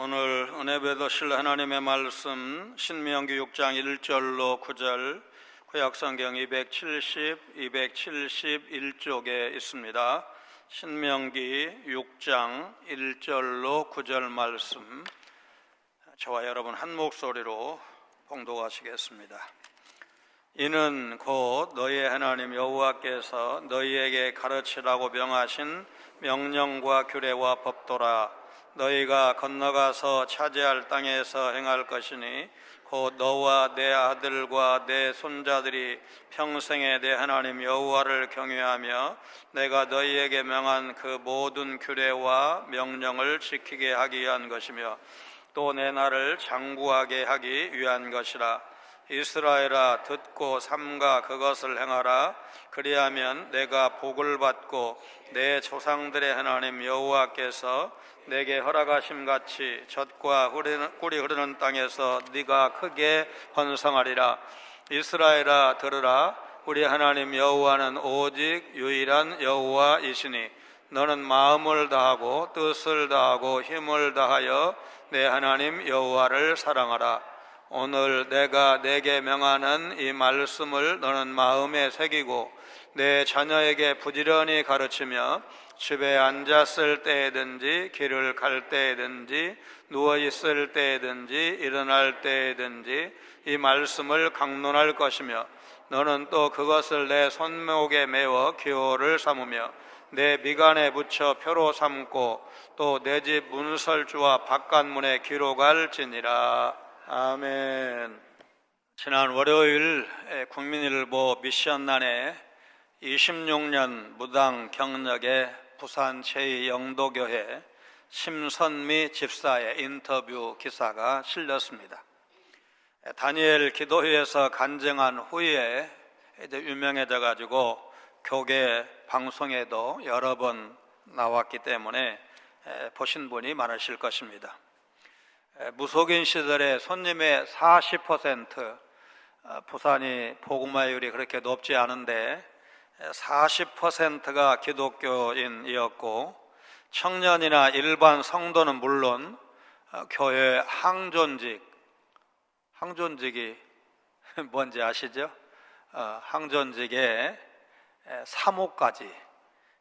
오늘 은혜 받으실 하나님의 말씀 신명기 6장 1절로 9절 구약성경 270, 271쪽에 있습니다. 신명기 6장 1절로 9절 말씀 저와 여러분 한 목소리로 봉독하시겠습니다. 이는 곧 너희의 하나님 여호와께서 너희에게 가르치라고 명하신 명령과 규례와 법도라. 너희가 건너가서 차지할 땅에서 행할 것이니 곧 너와 내 아들과 내 손자들이 평생에 내 하나님 여호와를 경외하며 내가 너희에게 명한 그 모든 규례와 명령을 지키게 하기 위한 것이며 또 내 나를 장구하게 하기 위한 것이라. 이스라엘아, 듣고 삼가 그것을 행하라. 그리하면 내가 복을 받고 내 조상들의 하나님 여호와께서 내게 허락하심 같이 젖과 꿀이 흐르는 땅에서 네가 크게 번성하리라. 이스라엘아, 들으라. 우리 하나님 여호와는 오직 유일한 여호와이시니 너는 마음을 다하고 뜻을 다하고 힘을 다하여 내 하나님 여호와를 사랑하라. 오늘 내가 내게 명하는 이 말씀을 너는 마음에 새기고 내 자녀에게 부지런히 가르치며 집에 앉았을 때에든지 길을 갈 때에든지 누워있을 때에든지 일어날 때에든지 이 말씀을 강론할 것이며 너는 또 그것을 내 손목에 메워 기호를 삼으며 내 미간에 붙여 표로 삼고 또 내 집 문설주와 바깥문에 기록할지니라. 아멘. 지난 월요일 국민일보 미션란에 26년 무당 경력의 부산 제2영도교회 심선미 집사의 인터뷰 기사가 실렸습니다. 다니엘 기도회에서 간증한 후에 유명해져 가지고 교계 방송에도 여러 번 나왔기 때문에 보신 분이 많으실 것입니다. 무속인 시절에 손님의 40%, 부산이 복음화율이 그렇게 높지 않은데 40%가 기독교인이었고 청년이나 일반 성도는 물론 교회 항존직이 뭔지 아시죠? 항존직에 사모까지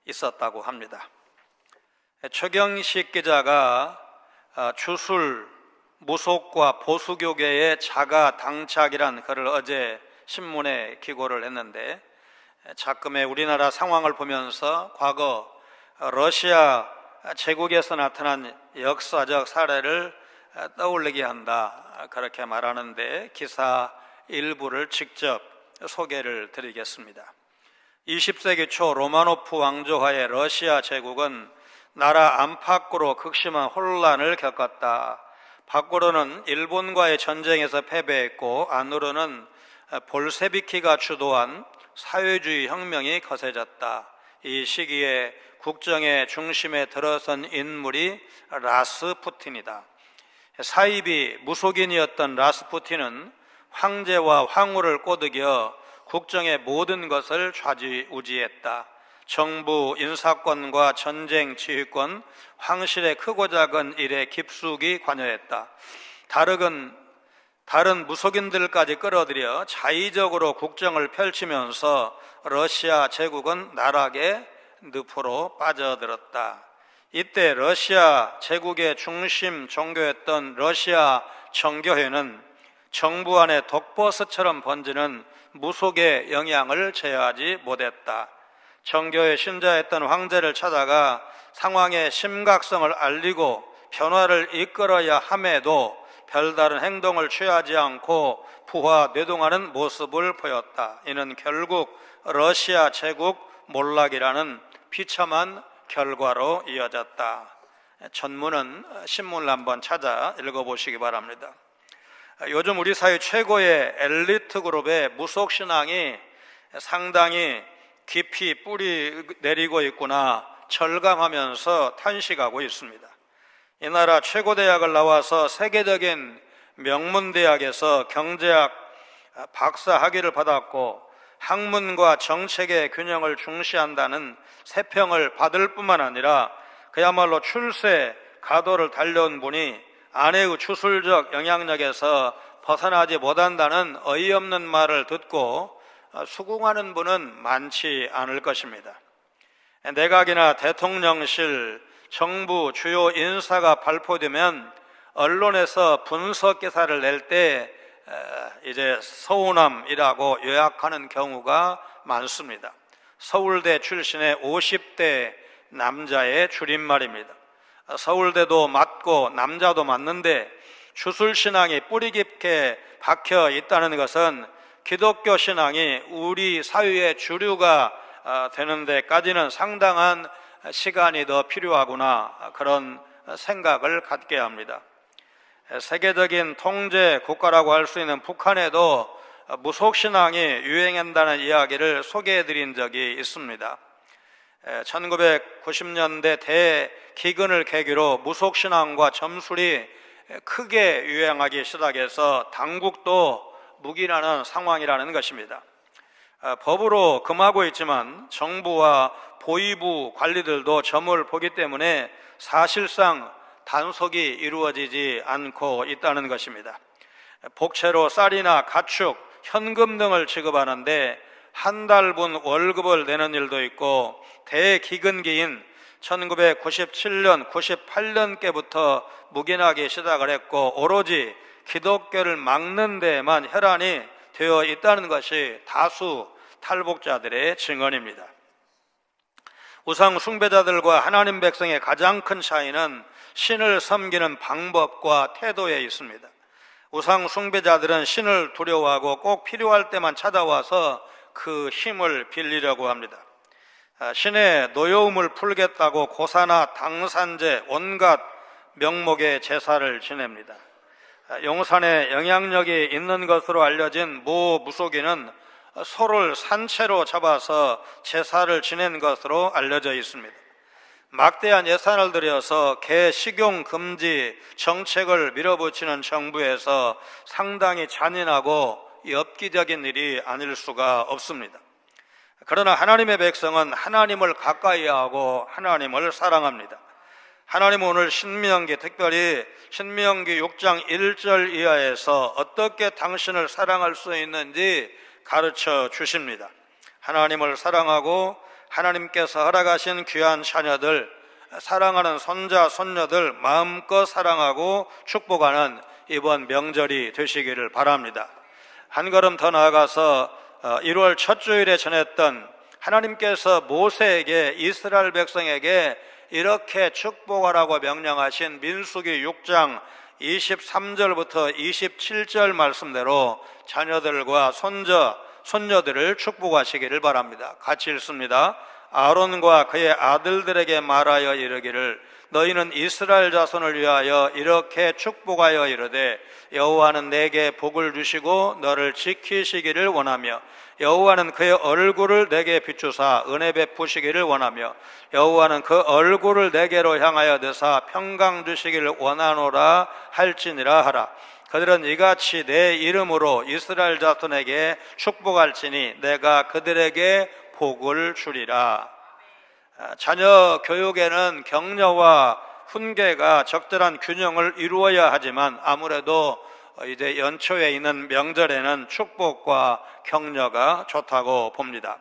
있었다고 합니다. 최경식 기자가 주술 무속과 보수교계의 자가 당착이란 글을 어제 신문에 기고를 했는데 작금의 우리나라 상황을 보면서 과거 러시아 제국에서 나타난 역사적 사례를 떠올리게 한다, 그렇게 말하는데 기사 일부를 직접 소개를 드리겠습니다. 20세기 초 로마노프 왕조하에 러시아 제국은 나라 안팎으로 극심한 혼란을 겪었다. 밖으로는 일본과의 전쟁에서 패배했고 안으로는 볼세비키가 주도한 사회주의 혁명이 거세졌다. 이 시기에 국정의 중심에 들어선 인물이 라스푸틴이다. 사입이 무속인이었던 라스푸틴은 황제와 황후를 꼬드겨 국정의 모든 것을 좌지우지했다. 정부 인사권과 전쟁 지휘권, 황실의 크고 작은 일에 깊숙이 관여했다. 다른 무속인들까지 끌어들여 자의적으로 국정을 펼치면서 러시아 제국은 나락의 늪으로 빠져들었다. 이때 러시아 제국의 중심 종교였던 러시아 정교회는 정부 안에 독버섯처럼 번지는 무속의 영향을 제어하지 못했다. 정교회 신자였던 황제를 찾아가 상황의 심각성을 알리고 변화를 이끌어야 함에도 별다른 행동을 취하지 않고 부하뇌동하는 모습을 보였다. 이는 결국 러시아 제국 몰락이라는 비참한 결과로 이어졌다. 전문은 신문을 한번 찾아 읽어보시기 바랍니다. 요즘 우리 사회 최고의 엘리트 그룹의 무속신앙이 상당히 깊이 뿌리 내리고 있구나 절감하면서 탄식하고 있습니다. 이 나라 최고대학을 나와서 세계적인 명문대학에서 경제학 박사 학위를 받았고 학문과 정책의 균형을 중시한다는 세평을 받을 뿐만 아니라 그야말로 출세 가도를 달려온 분이 아내의 추술적 영향력에서 벗어나지 못한다는 어이없는 말을 듣고 수긍하는 분은 많지 않을 것입니다. 내각이나 대통령실, 정부 주요 인사가 발표되면 언론에서 분석 기사를 낼 때 이제 서운함이라고 요약하는 경우가 많습니다. 서울대 출신의 50대 남자의 줄임말입니다. 서울대도 맞고 남자도 맞는데 주술신앙이 뿌리 깊게 박혀 있다는 것은 기독교 신앙이 우리 사회의 주류가 되는 데까지는 상당한 시간이 더 필요하구나, 그런 생각을 갖게 합니다. 세계적인 통제 국가라고 할 수 있는 북한에도 무속신앙이 유행한다는 이야기를 소개해 드린 적이 있습니다. 1990년대 대기근을 계기로 무속신앙과 점술이 크게 유행하기 시작해서 당국도 묵인하는 상황이라는 것입니다. 법으로 금하고 있지만 정부와 보위부 관리들도 점을 보기 때문에 사실상 단속이 이루어지지 않고 있다는 것입니다. 복채로 쌀이나 가축, 현금 등을 지급하는데 한 달분 월급을 내는 일도 있고 대기근기인 1997년, 98년께부터 묵인하기 시작을 했고 오로지 기독교를 막는 데에만 혈안이 되어 있다는 것이 다수 탈북자들의 증언입니다. 우상 숭배자들과 하나님 백성의 가장 큰 차이는 신을 섬기는 방법과 태도에 있습니다. 우상 숭배자들은 신을 두려워하고 꼭 필요할 때만 찾아와서 그 힘을 빌리려고 합니다. 신의 노여움을 풀겠다고 고사나 당산제, 온갖 명목의 제사를 지냅니다. 용산에 영향력이 있는 것으로 알려진 모 무속인은 소를 산채로 잡아서 제사를 지낸 것으로 알려져 있습니다. 막대한 예산을 들여서 개 식용 금지 정책을 밀어붙이는 정부에서 상당히 잔인하고 엽기적인 일이 아닐 수가 없습니다. 그러나 하나님의 백성은 하나님을 가까이 하고 하나님을 사랑합니다. 하나님은 오늘 신명기, 특별히 신명기 6장 1절 이하에서 어떻게 당신을 사랑할 수 있는지 가르쳐 주십니다. 하나님을 사랑하고 하나님께서 허락하신 귀한 자녀들, 사랑하는 손자, 손녀들 마음껏 사랑하고 축복하는 이번 명절이 되시기를 바랍니다. 한 걸음 더 나아가서 1월 첫 주일에 전했던 하나님께서 모세에게, 이스라엘 백성에게 이렇게 축복하라고 명령하신 민수기 6장 23절부터 27절 말씀대로 자녀들과 손녀들을 축복하시기를 바랍니다. 같이 읽습니다. 아론과 그의 아들들에게 말하여 이르기를 너희는 이스라엘 자손을 위하여 이렇게 축복하여 이르되 여호와는 내게 복을 주시고 너를 지키시기를 원하며 여호와는 그의 얼굴을 내게 비추사 은혜 베푸시기를 원하며 여호와는 그 얼굴을 내게로 향하여 드사 평강 주시기를 원하노라 할지니라 하라. 그들은 이같이 내 이름으로 이스라엘 자손에게 축복할지니 내가 그들에게 복을 주리라. 자녀 교육에는 격려와 훈계가 적절한 균형을 이루어야 하지만 아무래도 이제 연초에 있는 명절에는 축복과 격려가 좋다고 봅니다.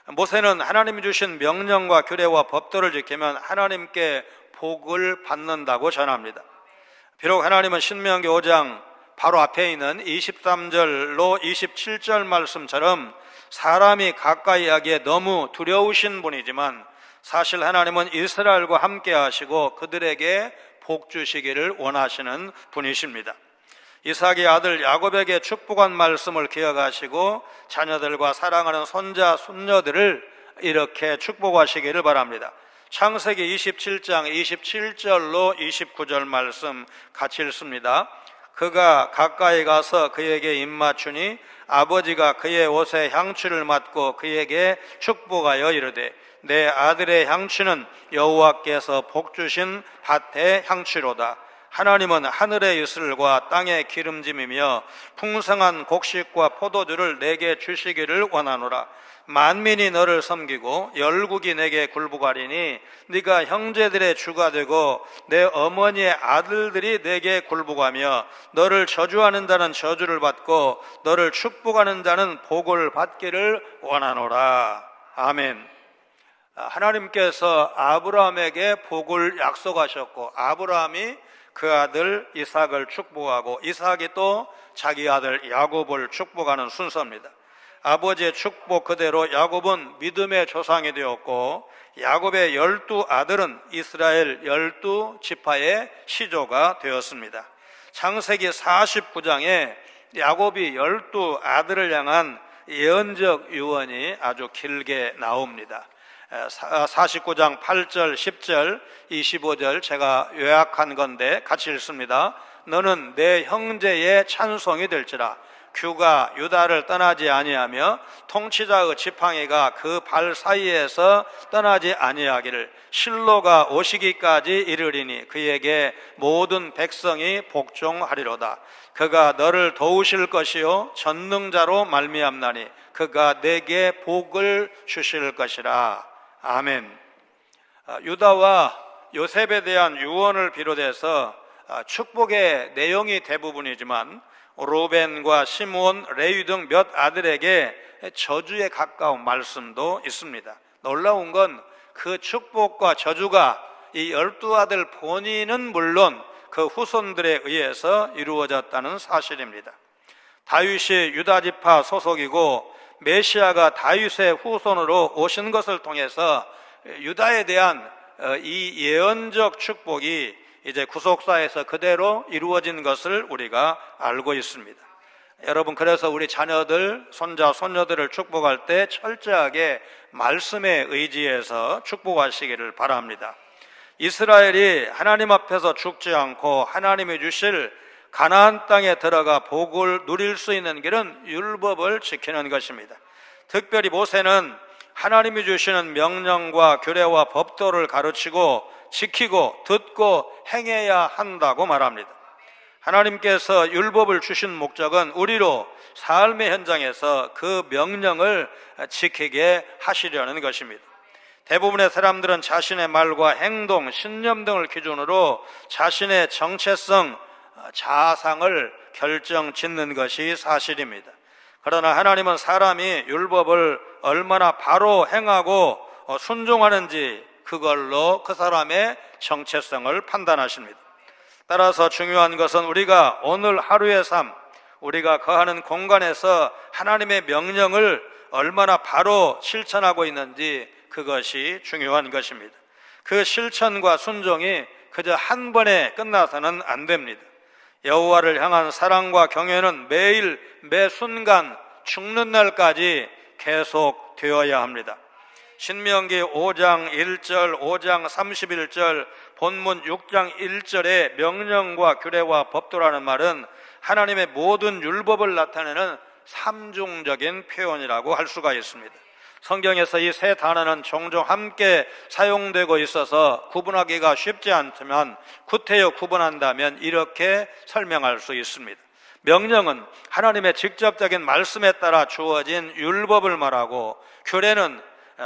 모세는 하나님이 주신 명령과 규례와 법도를 지키면 하나님께 복을 받는다고 전합니다. 비록 하나님은 신명기 5장 바로 앞에 있는 23절로 27절 말씀처럼 사람이 가까이 하기에 너무 두려우신 분이지만 사실 하나님은 이스라엘과 함께 하시고 그들에게 복 주시기를 원하시는 분이십니다. 이삭의 아들 야곱에게 축복한 말씀을 기억하시고 자녀들과 사랑하는 손자, 손녀들을 이렇게 축복하시기를 바랍니다. 창세기 27장 27절로 29절 말씀 같이 읽습니다. 그가 가까이 가서 그에게 입맞추니 아버지가 그의 옷에 향취를 맡고 그에게 축복하여 이르되 내 아들의 향취는 여호와께서 복 주신 밭의 향취로다. 하나님은 하늘의 이슬과 땅의 기름짐이며 풍성한 곡식과 포도주를 내게 주시기를 원하노라. 만민이 너를 섬기고 열국이 내게 굴복하리니 네가 형제들의 주가 되고 내 어머니의 아들들이 내게 굴복하며 너를 저주하는 자는 저주를 받고 너를 축복하는 자는 복을 받기를 원하노라. 아멘. 하나님께서 아브라함에게 복을 약속하셨고 아브라함이 그 아들 이삭을 축복하고 이삭이 또 자기 아들 야곱을 축복하는 순서입니다. 아버지의 축복 그대로 야곱은 믿음의 조상이 되었고 야곱의 12 아들은 이스라엘 12지파의 시조가 되었습니다. 창세기 49장에 야곱이 12 아들을 향한 예언적 유언이 아주 길게 나옵니다. 49장 8절, 10절, 25절 제가 요약한 건데 같이 읽습니다. 너는 내 형제의 찬송이 될지라 규가 유다를 떠나지 아니하며 통치자의 지팡이가 그 발 사이에서 떠나지 아니하기를 실로가 오시기까지 이르리니 그에게 모든 백성이 복종하리로다. 그가 너를 도우실 것이요 전능자로 말미암나니 그가 내게 복을 주실 것이라. 아멘. 유다와 요셉에 대한 유언을 비롯해서 축복의 내용이 대부분이지만 로벤과 시므온, 레위 등 몇 아들에게 저주에 가까운 말씀도 있습니다. 놀라운 건 그 축복과 저주가 이 12아들 본인은 물론 그 후손들에 의해서 이루어졌다는 사실입니다. 다윗이 유다지파 소속이고 메시아가 다윗의 후손으로 오신 것을 통해서 유다에 대한 이 예언적 축복이 이제 구속사에서 그대로 이루어진 것을 우리가 알고 있습니다. 여러분, 그래서 우리 자녀들, 손자, 손녀들을 축복할 때 철저하게 말씀에 의지해서 축복하시기를 바랍니다. 이스라엘이 하나님 앞에서 죽지 않고 하나님이 주실 가나안 땅에 들어가 복을 누릴 수 있는 길은 율법을 지키는 것입니다. 특별히 모세는 하나님이 주시는 명령과 규례와 법도를 가르치고 지키고 듣고 행해야 한다고 말합니다. 하나님께서 율법을 주신 목적은 우리로 삶의 현장에서 그 명령을 지키게 하시려는 것입니다. 대부분의 사람들은 자신의 말과 행동, 신념 등을 기준으로 자신의 정체성, 자아상을 결정짓는 것이 사실입니다. 그러나 하나님은 사람이 율법을 얼마나 바로 행하고 순종하는지 그걸로 그 사람의 정체성을 판단하십니다. 따라서 중요한 것은 우리가 오늘 하루의 삶, 우리가 거하는 공간에서 하나님의 명령을 얼마나 바로 실천하고 있는지 그것이 중요한 것입니다. 그 실천과 순종이 그저 한 번에 끝나서는 안 됩니다. 여호와를 향한 사랑과 경외는 매일 매 순간 죽는 날까지 계속 되어야 합니다. 신명기 5장 1절, 5장 31절, 본문 6장 1절의 명령과 규례와 법도라는 말은 하나님의 모든 율법을 나타내는 삼중적인 표현이라고 할 수가 있습니다. 성경에서 이 세 단어는 종종 함께 사용되고 있어서 구분하기가 쉽지 않지만 구태여 구분한다면 이렇게 설명할 수 있습니다. 명령은 하나님의 직접적인 말씀에 따라 주어진 율법을 말하고, 규례는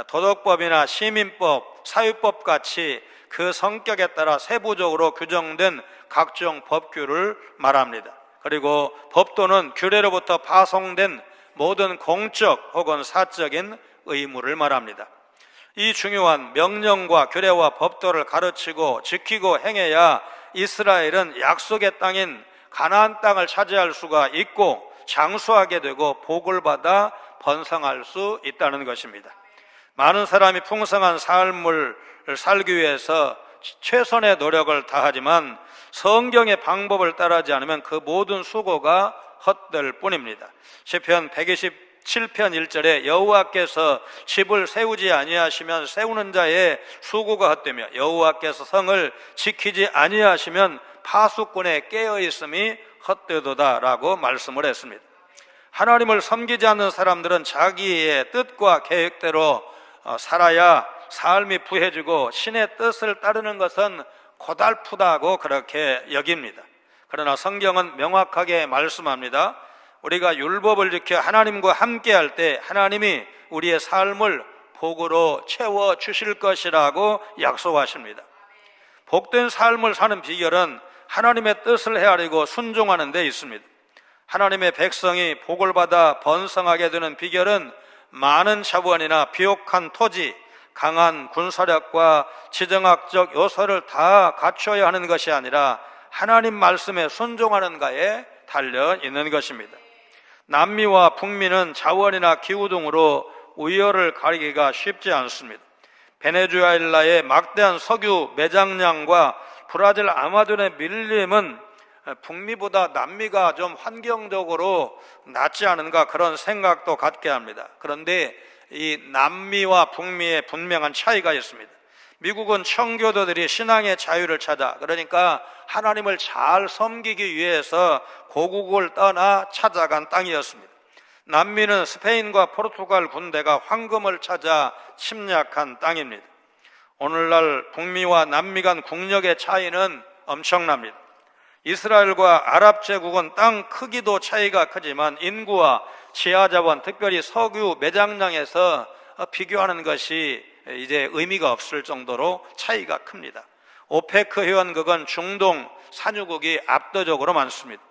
도덕법이나 시민법, 사유법 같이 그 성격에 따라 세부적으로 규정된 각종 법규를 말합니다. 그리고 법도는 규례로부터 파송된 모든 공적 혹은 사적인 의무를 말합니다. 이 중요한 명령과 규례와 법도를 가르치고 지키고 행해야 이스라엘은 약속의 땅인 가나안 땅을 차지할 수가 있고 장수하게 되고 복을 받아 번성할 수 있다는 것입니다. 많은 사람이 풍성한 삶을 살기 위해서 최선의 노력을 다하지만 성경의 방법을 따르지 않으면 그 모든 수고가 헛될 뿐입니다. 시편 127편 1절에 여호와께서 집을 세우지 아니하시면 세우는 자의 수고가 헛되며 여호와께서 성을 지키지 아니하시면 파수꾼의 깨어있음이 헛되도다라고 말씀을 했습니다. 하나님을 섬기지 않는 사람들은 자기의 뜻과 계획대로 살아야 삶이 부해지고 신의 뜻을 따르는 것은 고달프다고 그렇게 여깁니다. 그러나 성경은 명확하게 말씀합니다. 우리가 율법을 지켜 하나님과 함께 할 때 하나님이 우리의 삶을 복으로 채워 주실 것이라고 약속하십니다. 복된 삶을 사는 비결은 하나님의 뜻을 헤아리고 순종하는 데 있습니다. 하나님의 백성이 복을 받아 번성하게 되는 비결은 많은 자원이나 비옥한 토지, 강한 군사력과 지정학적 요소를 다 갖춰야 하는 것이 아니라 하나님 말씀에 순종하는가에 달려 있는 것입니다. 남미와 북미는 자원이나 기후 등으로 우열을 가리기가 쉽지 않습니다. 베네수엘라의 막대한 석유 매장량과 브라질 아마존의 밀림은 북미보다 남미가 좀 환경적으로 낫지 않은가 그런 생각도 갖게 합니다. 그런데 이 남미와 북미의 분명한 차이가 있습니다. 미국은 청교도들이 신앙의 자유를 찾아, 그러니까 하나님을 잘 섬기기 위해서 고국을 떠나 찾아간 땅이었습니다. 남미는 스페인과 포르투갈 군대가 황금을 찾아 침략한 땅입니다. 오늘날 북미와 남미 간 국력의 차이는 엄청납니다. 이스라엘과 아랍 제국은 땅 크기도 차이가 크지만 인구와 지하자원, 특별히 석유 매장량에서 비교하는 것이 이제 의미가 없을 정도로 차이가 큽니다. 오페크 회원국은 중동 산유국이 압도적으로 많습니다.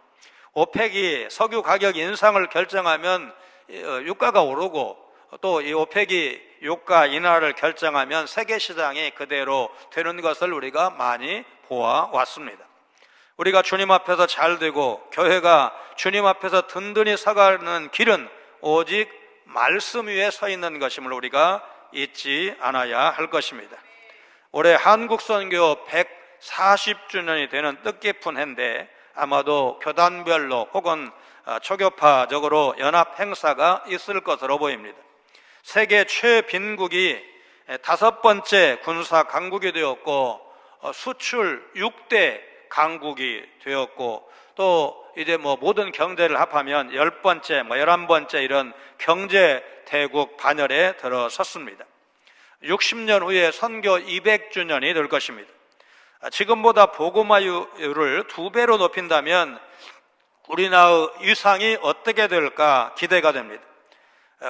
오펙이 석유 가격 인상을 결정하면 유가가 오르고, 또 이 오펙이 유가 인하를 결정하면 세계 시장이 그대로 되는 것을 우리가 많이 보아왔습니다. 우리가 주님 앞에서 잘 되고 교회가 주님 앞에서 든든히 서가는 길은 오직 말씀 위에 서 있는 것임을 우리가 잊지 않아야 할 것입니다. 올해 한국 선교 140주년이 되는 뜻깊은 해인데 아마도 교단별로 혹은 초교파적으로 연합 행사가 있을 것으로 보입니다. 세계 최빈국이 5번째 군사 강국이 되었고 수출 6대 강국이 되었고, 또 이제 모든 경제를 합하면 10번째, 11번째 이런 경제 대국 반열에 들어섰습니다. 60년 후에 선교 200주년이 될 것입니다. 지금보다 복음화율을 2배로 높인다면 우리나라의 위상이 어떻게 될까 기대가 됩니다.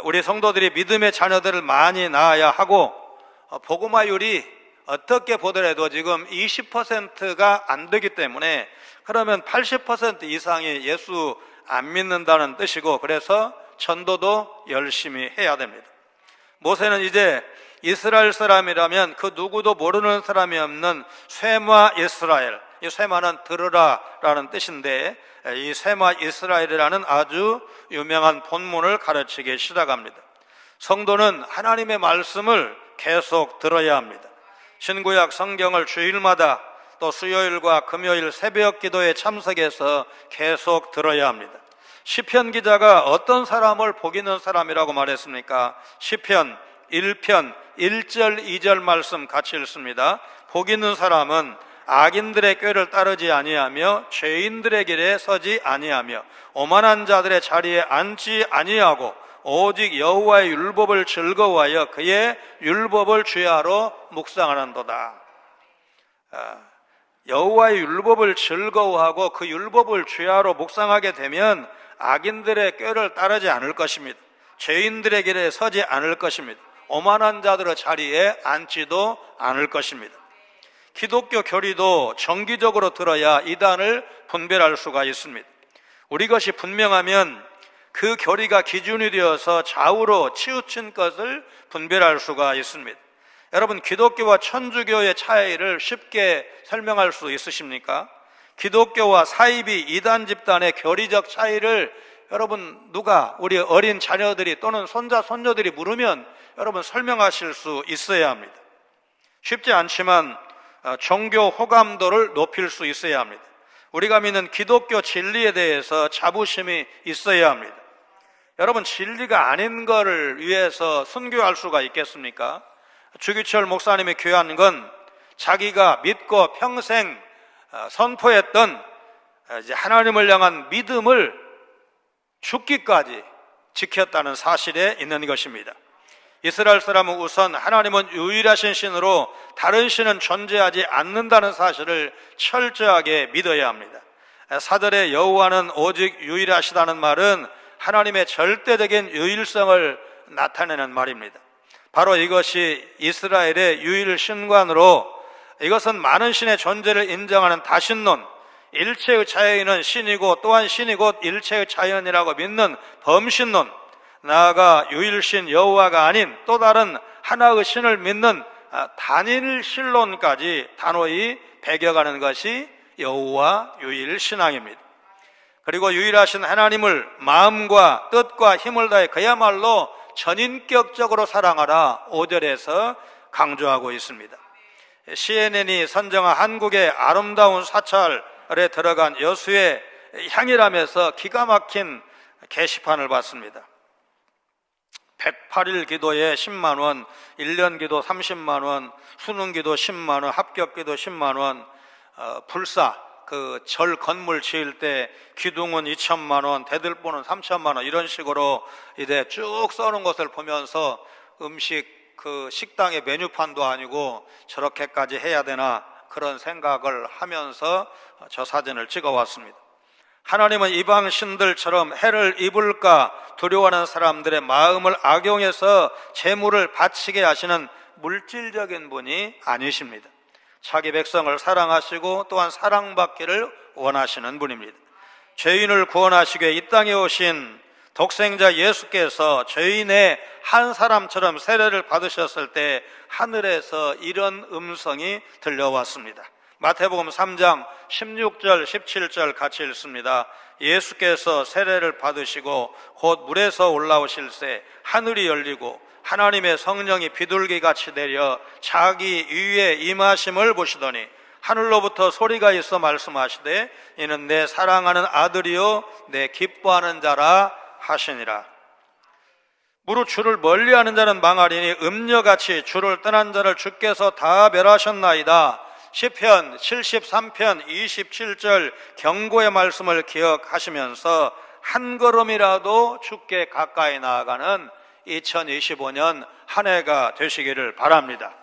우리 성도들이 믿음의 자녀들을 많이 낳아야 하고, 복음화율이 어떻게 보더라도 지금 20%가 안 되기 때문에, 그러면 80% 이상이 예수 안 믿는다는 뜻이고, 그래서 전도도 열심히 해야 됩니다. 모세는 이제 이스라엘 사람이라면 그 누구도 모르는 사람이 없는 쇠마 이스라엘, 이 쇠마는 들으라 라는 뜻인데, 이 쇠마 이스라엘이라는 아주 유명한 본문을 가르치기 시작합니다. 성도는 하나님의 말씀을 계속 들어야 합니다. 신구약 성경을 주일마다 또 수요일과 금요일 새벽 기도에 참석해서 계속 들어야 합니다. 시편 기자가 어떤 사람을 복 있는 사람이라고 말했습니까? 시편 1편 1절 2절 말씀 같이 읽습니다. 복 있는 사람은 악인들의 꾀를 따르지 아니하며 죄인들의 길에 서지 아니하며 오만한 자들의 자리에 앉지 아니하고 오직 여호와의 율법을 즐거워하여 그의 율법을 주야로 묵상하는도다. 여호와의 율법을 즐거워하고 그 율법을 주야로 묵상하게 되면 악인들의 꾀를 따르지 않을 것입니다. 죄인들의 길에 서지 않을 것입니다. 오만한 자들의 자리에 앉지도 않을 것입니다. 기독교 교리도 정기적으로 들어야 이단을 분별할 수가 있습니다. 우리 것이 분명하면 그 교리가 기준이 되어서 좌우로 치우친 것을 분별할 수가 있습니다. 여러분, 기독교와 천주교의 차이를 쉽게 설명할 수 있으십니까? 기독교와 사이비 이단 집단의 교리적 차이를 여러분 누가 우리 어린 자녀들이 또는 손자 손녀들이 물으면 여러분 설명하실 수 있어야 합니다. 쉽지 않지만 종교 호감도를 높일 수 있어야 합니다. 우리가 믿는 기독교 진리에 대해서 자부심이 있어야 합니다. 여러분, 진리가 아닌 것을 위해서 순교할 수가 있겠습니까? 주기철 목사님이 교회한 건 자기가 믿고 평생 선포했던 이제 하나님을 향한 믿음을 죽기까지 지켰다는 사실에 있는 것입니다. 이스라엘 사람은 우선 하나님은 유일하신 신으로 다른 신은 존재하지 않는다는 사실을 철저하게 믿어야 합니다. 사절의 여호와는 오직 유일하시다는 말은 하나님의 절대적인 유일성을 나타내는 말입니다. 바로 이것이 이스라엘의 유일 신관으로, 이것은 많은 신의 존재를 인정하는 다신론, 일체의 자연은 신이고 또한 신이 곧 일체의 자연이라고 믿는 범신론, 나아가 유일신 여호와가 아닌 또 다른 하나의 신을 믿는 단일신론까지 단호히 배겨가는 것이 여호와 유일신앙입니다. 그리고 유일하신 하나님을 마음과 뜻과 힘을 다해 그야말로 전인격적으로 사랑하라 5절에서 강조하고 있습니다. CNN이 선정한 한국의 아름다운 사찰에 들어간 여수의 향이라면서 기가 막힌 게시판을 봤습니다. 108일 기도에 10만 원, 1년 기도 30만 원, 수능 기도 10만 원, 합격 기도 10만 원, 불사 그 절 건물 지을 때 기둥은 2천만 원, 대들보는 3천만 원, 이런 식으로 이제 쭉 써놓은 것을 보면서 음식 그 식당의 메뉴판도 아니고 저렇게까지 해야 되나 그런 생각을 하면서 저 사진을 찍어 왔습니다. 하나님은 이방 신들처럼 해를 입을까 두려워하는 사람들의 마음을 악용해서 재물을 바치게 하시는 물질적인 분이 아니십니다. 자기 백성을 사랑하시고 또한 사랑받기를 원하시는 분입니다. 죄인을 구원하시기에 이 땅에 오신 독생자 예수께서 죄인의 한 사람처럼 세례를 받으셨을 때 하늘에서 이런 음성이 들려왔습니다. 마태복음 3장 16절 17절 같이 읽습니다. 예수께서 세례를 받으시고 곧 물에서 올라오실새 하늘이 열리고 하나님의 성령이 비둘기같이 내려 자기 위에 임하심을 보시더니 하늘로부터 소리가 있어 말씀하시되 이는 내 사랑하는 아들이요 내 기뻐하는 자라 하시니라. 무릇 주를 멀리하는 자는 망하리니 음녀같이 주를 떠난 자를 주께서 다 멸하셨나이다. 시편 73편 27절 경고의 말씀을 기억하시면서 한 걸음이라도 주께 가까이 나아가는 2025년 한 해가 되시기를 바랍니다.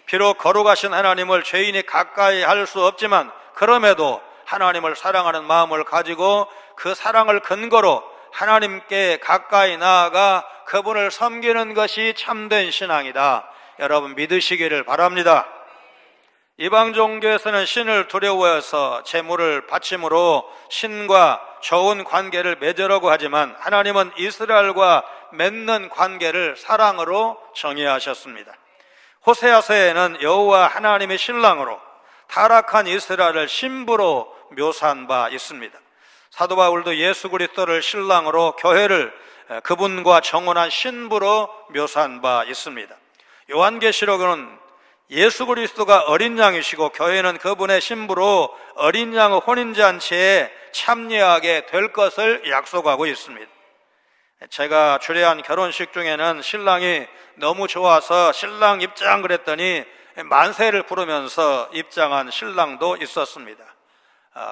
비록 거룩하신 하나님을 죄인이 가까이 할 수 없지만 그럼에도 하나님을 사랑하는 마음을 가지고 그 사랑을 근거로 하나님께 가까이 나아가 그분을 섬기는 것이 참된 신앙이다. 여러분 믿으시기를 바랍니다. 이방 종교에서는 신을 두려워해서 제물을 바침으로 신과 좋은 관계를 맺으려고 하지만 하나님은 이스라엘과 맺는 관계를 사랑으로 정의하셨습니다. 호세아서에는 여호와 하나님의 신랑으로 타락한 이스라엘을 신부로 묘사한 바 있습니다. 사도 바울도 예수 그리스도를 신랑으로 교회를 그분과 정혼한 신부로 묘사한 바 있습니다. 요한계시록은 예수 그리스도가 어린 양이시고 교회는 그분의 신부로 어린 양의 혼인잔치에 참여하게 될 것을 약속하고 있습니다. 제가 주례한 결혼식 중에는 신랑이 너무 좋아서 신랑 입장 그랬더니 만세를 부르면서 입장한 신랑도 있었습니다.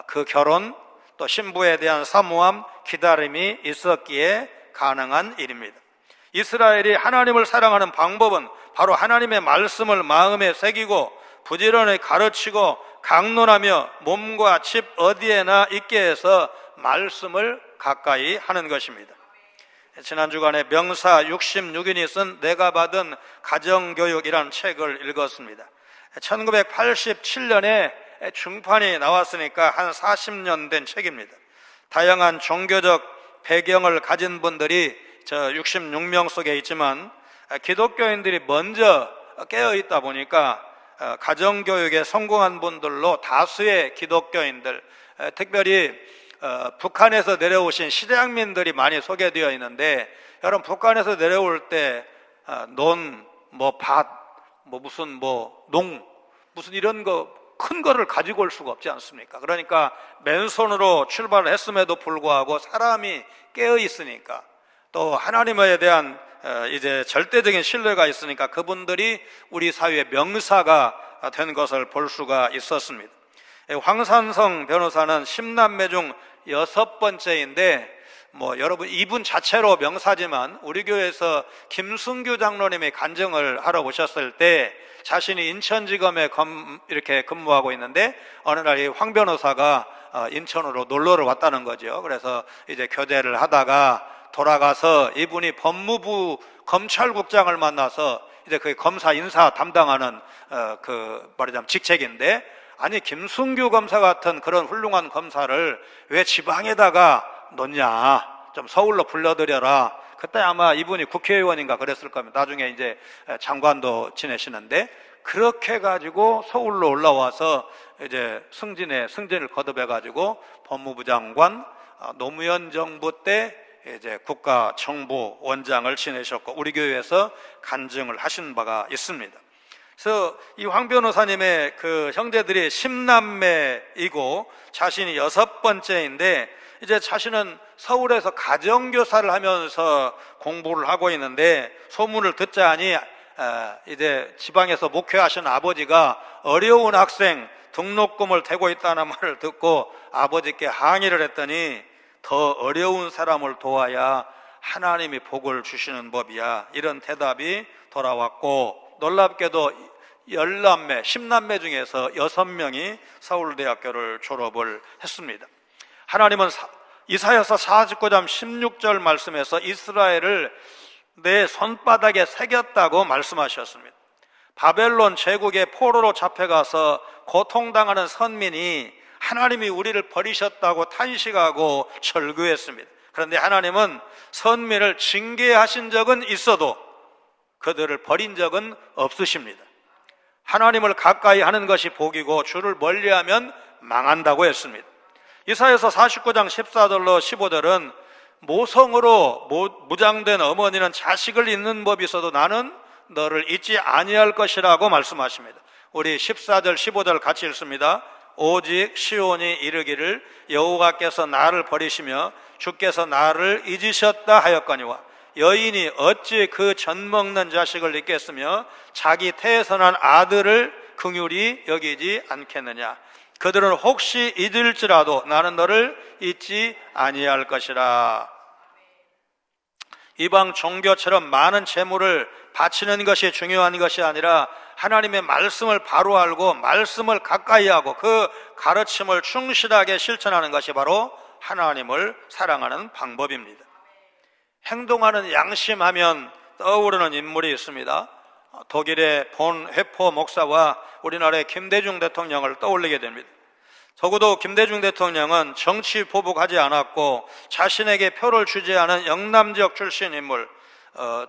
그 결혼 또 신부에 대한 사모함, 기다림이 있었기에 가능한 일입니다. 이스라엘이 하나님을 사랑하는 방법은 바로 하나님의 말씀을 마음에 새기고 부지런히 가르치고 강론하며 몸과 집 어디에나 있게 해서 말씀을 가까이 하는 것입니다. 지난 주간에 명사 66인이 쓴 내가 받은 가정교육이라는 책을 읽었습니다. 1987년에 중판이 나왔으니까 한 40년 된 책입니다. 다양한 종교적 배경을 가진 분들이 저 66명 속에 있지만 기독교인들이 먼저 깨어있다 보니까 가정교육에 성공한 분들로 다수의 기독교인들, 특별히 북한에서 내려오신 실향민들이 많이 소개되어 있는데, 여러분 북한에서 내려올 때 논, 밭, 무슨 농, 무슨 이런 큰 거를 가지고 올 수가 없지 않습니까? 그러니까 맨손으로 출발을 했음에도 불구하고 사람이 깨어 있으니까, 또 하나님에 대한 이제 절대적인 신뢰가 있으니까 그분들이 우리 사회의 명사가 된 것을 볼 수가 있었습니다. 황산성 변호사는 10남매 중 6번째인데 여러분 이분 자체로 명사지만 우리 교회에서 김승규 장로님이 간증을 하러 오셨을 때 자신이 인천지검에 이렇게 근무하고 있는데 어느 날 이 황 변호사가 인천으로 놀러를 왔다는 거죠. 그래서 이제 교제를 하다가 돌아가서 이분이 법무부 검찰국장을 만나서 이제 그 검사 인사 담당하는 말하자면 직책인데, 아니 김승규 검사 같은 그런 훌륭한 검사를 왜 지방에다가 놓냐, 좀 서울로 불러들여라. 그때 아마 이분이 국회의원인가 그랬을 겁니다. 나중에 이제 장관도 지내시는데, 그렇게 해가지고 서울로 올라와서 이제 승진을 거듭해가지고 법무부 장관, 노무현 정부 때 이제 국가정보원장을 지내셨고 우리 교회에서 간증을 하신 바가 있습니다. 그래서 이 황 변호사님의 그 형제들이 10남매이고 자신이 6번째인데, 이제 자신은 서울에서 가정교사를 하면서 공부를 하고 있는데, 소문을 듣자니 이제 지방에서 목회하신 아버지가 어려운 학생 등록금을 대고 있다는 말을 듣고 아버지께 항의를 했더니, 더 어려운 사람을 도와야 하나님이 복을 주시는 법이야, 이런 대답이 돌아왔고, 놀랍게도 10남매 중에서 6명이 서울대학교를 졸업을 했습니다. 하나님은 이사야서 49장 16절 말씀에서 이스라엘을 내 손바닥에 새겼다고 말씀하셨습니다. 바벨론 제국의 포로로 잡혀가서 고통당하는 선민이 하나님이 우리를 버리셨다고 탄식하고 절규했습니다. 그런데 하나님은 선민을 징계하신 적은 있어도 그들을 버린 적은 없으십니다. 하나님을 가까이 하는 것이 복이고 주를 멀리하면 망한다고 했습니다. 이사야서 49장 14절로 15절은 모성으로 무장된 어머니는 자식을 잊는 법이 있어도 나는 너를 잊지 아니할 것이라고 말씀하십니다. 우리 14절 15절 같이 읽습니다. 오직 시온이 이르기를 여호와께서 나를 버리시며 주께서 나를 잊으셨다 하였거니와 여인이 어찌 그 젖먹는 자식을 잊겠으며 자기 태에서 난 아들을 긍휼히 여기지 않겠느냐. 그들은 혹시 잊을지라도 나는 너를 잊지 아니할 것이라. 이방 종교처럼 많은 재물을 바치는 것이 중요한 것이 아니라 하나님의 말씀을 바로 알고 말씀을 가까이 하고 그 가르침을 충실하게 실천하는 것이 바로 하나님을 사랑하는 방법입니다. 행동하는 양심하면 떠오르는 인물이 있습니다. 독일의 본 회포 목사와 우리나라의 김대중 대통령을 떠올리게 됩니다. 적어도 김대중 대통령은 정치 보복하지 않았고 자신에게 표를 주지 않은 영남 지역 출신 인물,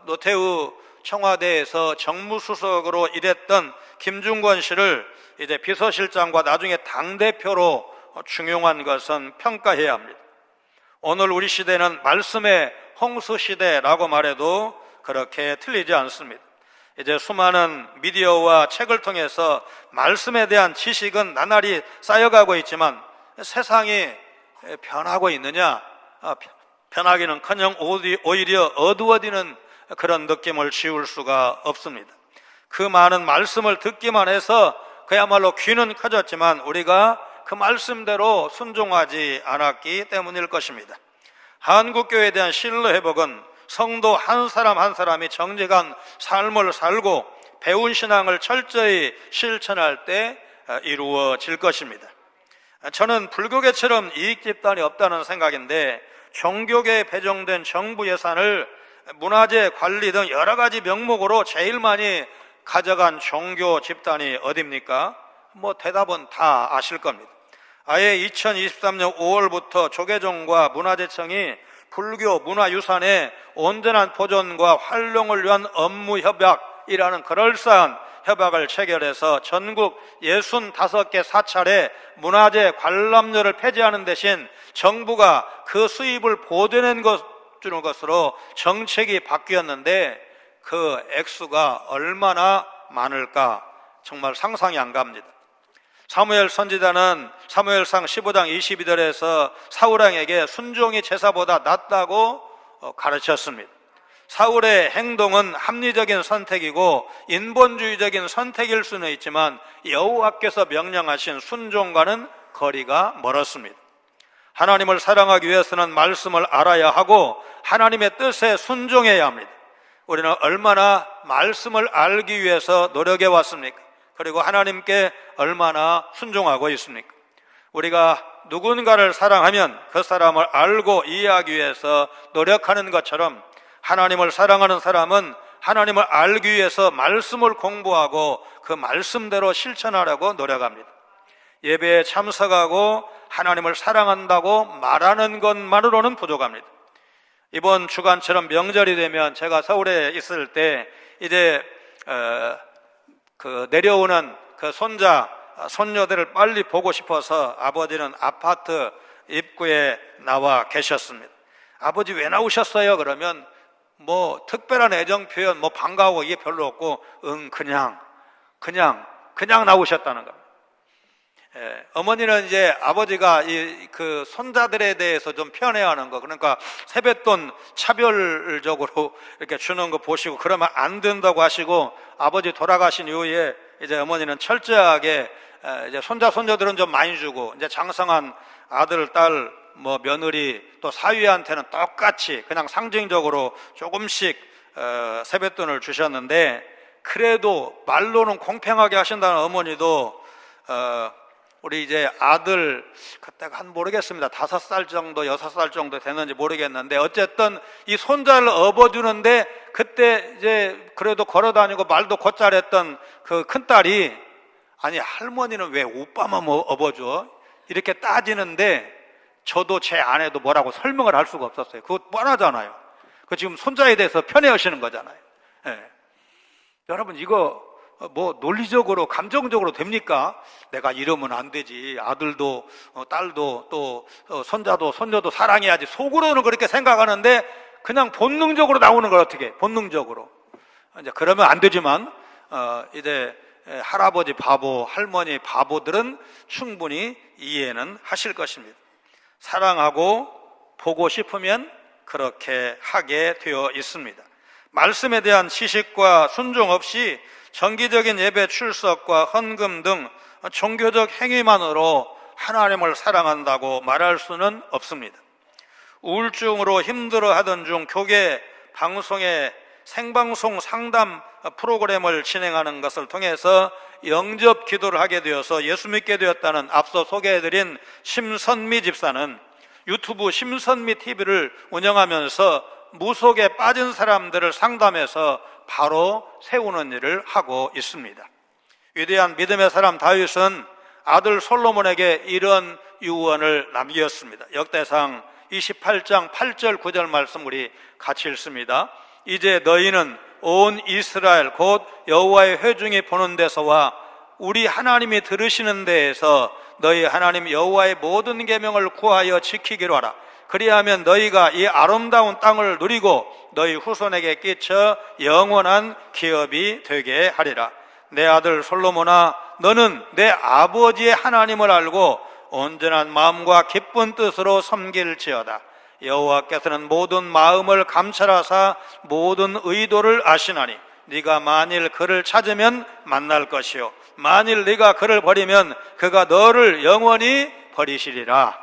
노태우 청와대에서 정무수석으로 일했던 김중권 씨를 이제 비서실장과 나중에 당대표로 중용한 것은 평가해야 합니다. 오늘 우리 시대는 말씀의 홍수 시대라고 말해도 그렇게 틀리지 않습니다. 이제 수많은 미디어와 책을 통해서 말씀에 대한 지식은 나날이 쌓여가고 있지만 세상이 변하고 있느냐? 변하기는커녕 오히려 어두워지는 그런 느낌을 지울 수가 없습니다. 그 많은 말씀을 듣기만 해서 그야말로 귀는 커졌지만 우리가 그 말씀대로 순종하지 않았기 때문일 것입니다. 한국교회에 대한 신뢰 회복은 성도 한 사람 한 사람이 정직한 삶을 살고 배운 신앙을 철저히 실천할 때 이루어질 것입니다. 저는 불교계처럼 이익집단이 없다는 생각인데, 종교계에 배정된 정부 예산을 문화재 관리 등 여러 가지 명목으로 제일 많이 가져간 종교 집단이 어디입니까? 대답은 다 아실 겁니다. 아예 2023년 5월부터 조계종과 문화재청이 불교 문화유산의 온전한 보존과 활용을 위한 업무 협약이라는 그럴싸한 협약을 체결해서 전국 65개 사찰에 문화재 관람료를 폐지하는 대신 정부가 그 수입을 보존해 주는 것으로 정책이 바뀌었는데 그 액수가 얼마나 많을까 정말 상상이 안 갑니다. 사무엘 선지자는 사무엘상 15장 22절에서 사울왕에게 순종이 제사보다 낫다고 가르쳤습니다. 사울의 행동은 합리적인 선택이고 인본주의적인 선택일 수는 있지만 여호와께서 명령하신 순종과는 거리가 멀었습니다. 하나님을 사랑하기 위해서는 말씀을 알아야 하고 하나님의 뜻에 순종해야 합니다. 우리는 얼마나 말씀을 알기 위해서 노력해 왔습니까? 그리고 하나님께 얼마나 순종하고 있습니까? 우리가 누군가를 사랑하면 그 사람을 알고 이해하기 위해서 노력하는 것처럼 하나님을 사랑하는 사람은 하나님을 알기 위해서 말씀을 공부하고 그 말씀대로 실천하려고 노력합니다. 예배에 참석하고 하나님을 사랑한다고 말하는 것만으로는 부족합니다. 이번 주간처럼 명절이 되면 제가 서울에 있을 때 이제 내려오는 그 손녀들을 빨리 보고 싶어서 아버지는 아파트 입구에 나와 계셨습니다. 아버지 왜 나오셨어요? 그러면 뭐 특별한 애정 표현, 뭐 반가워 이게 별로 없고 그냥 나오셨다는 겁니다. 어머니는 이제 아버지가 그 손자들에 대해서 좀 편애하는 거, 그러니까 세뱃돈 차별적으로 이렇게 주는 거 보시고 그러면 안 된다고 하시고, 아버지 돌아가신 이후에 이제 어머니는 철저하게 이제 손자손녀들은 좀 많이 주고, 이제 장성한 아들, 딸, 뭐 며느리 또 사위한테는 똑같이 그냥 상징적으로 조금씩 세뱃돈을 주셨는데, 그래도 말로는 공평하게 하신다는 어머니도 우리 이제 아들 그때가 한 모르겠습니다. 5살 정도 6살 정도 됐는지 모르겠는데 어쨌든 이 손자를 업어주는데 그때 이제 그래도 걸어다니고 말도 곧잘했던 그 큰딸이, 아니 할머니는 왜 오빠만 업어줘? 이렇게 따지는데 저도 제 아내도 뭐라고 설명을 할 수가 없었어요. 그거 뻔하잖아요. 그 지금 손자에 대해서 편애하시는 거잖아요. 네. 여러분 이거 뭐 논리적으로 감정적으로 됩니까? 내가 이러면 안 되지, 아들도 딸도 또 손자도 손녀도 사랑해야지, 속으로는 그렇게 생각하는데 그냥 본능적으로 나오는 걸 어떻게 본능적으로 이제 그러면 안 되지만 이제 할아버지 바보, 할머니 바보들은 충분히 이해는 하실 것입니다. 사랑하고 보고 싶으면 그렇게 하게 되어 있습니다. 말씀에 대한 지식과 순종 없이 정기적인 예배 출석과 헌금 등 종교적 행위만으로 하나님을 사랑한다고 말할 수는 없습니다. 우울증으로 힘들어하던 중 교계 방송에 생방송 상담 프로그램을 진행하는 것을 통해서 영접 기도를 하게 되어서 예수 믿게 되었다는 앞서 소개해드린 심선미 집사는 유튜브 심선미 TV를 운영하면서 무속에 빠진 사람들을 상담해서 바로 세우는 일을 하고 있습니다. 위대한 믿음의 사람 다윗은 아들 솔로몬에게 이런 유언을 남겼습니다. 역대상 28장 8절 9절 말씀 우리 같이 읽습니다. 이제 너희는 온 이스라엘 곧 여호와의 회중이 보는 데서와 우리 하나님이 들으시는 데에서 너희 하나님 여호와의 모든 계명을 구하여 지키기로 하라. 그리하면 너희가 이 아름다운 땅을 누리고 너희 후손에게 끼쳐 영원한 기업이 되게 하리라. 내 아들 솔로몬아, 너는 내 아버지의 하나님을 알고 온전한 마음과 기쁜 뜻으로 섬길지어다. 여호와께서는 모든 마음을 감찰하사 모든 의도를 아시나니 네가 만일 그를 찾으면 만날 것이요 만일 네가 그를 버리면 그가 너를 영원히 버리시리라.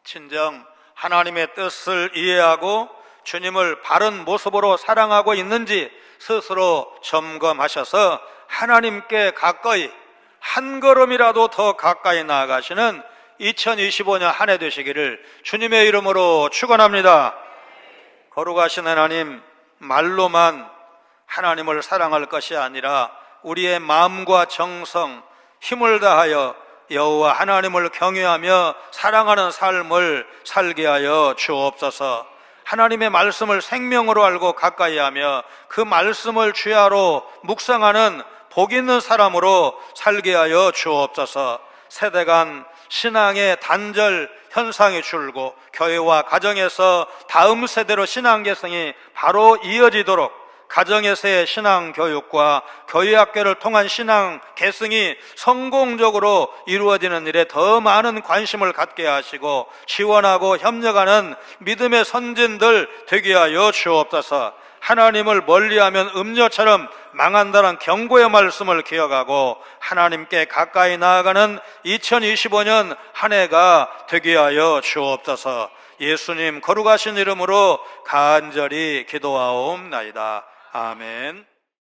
진정 하나님의 뜻을 이해하고 주님을 바른 모습으로 사랑하고 있는지 스스로 점검하셔서 하나님께 가까이 한 걸음이라도 더 가까이 나아가시는 2025년 한 해 되시기를 주님의 이름으로 축원합니다. 거룩하신 하나님, 말로만 하나님을 사랑할 것이 아니라 우리의 마음과 정성, 힘을 다하여 여호와 하나님을 경외하며 사랑하는 삶을 살게 하여 주옵소서. 하나님의 말씀을 생명으로 알고 가까이 하며 그 말씀을 주야로 묵상하는 복 있는 사람으로 살게 하여 주옵소서. 세대 간 신앙의 단절 현상이 줄고 교회와 가정에서 다음 세대로 신앙 계승이 바로 이어지도록 가정에서의 신앙 교육과 교회 학교를 통한 신앙 계승이 성공적으로 이루어지는 일에 더 많은 관심을 갖게 하시고 지원하고 협력하는 믿음의 선진들 되게 하여 주옵소서. 하나님을 멀리하면 음녀처럼 망한다는 경고의 말씀을 기억하고 하나님께 가까이 나아가는 2025년 한 해가 되게 하여 주옵소서. 예수님 거룩하신 이름으로 간절히 기도하옵나이다. 아멘.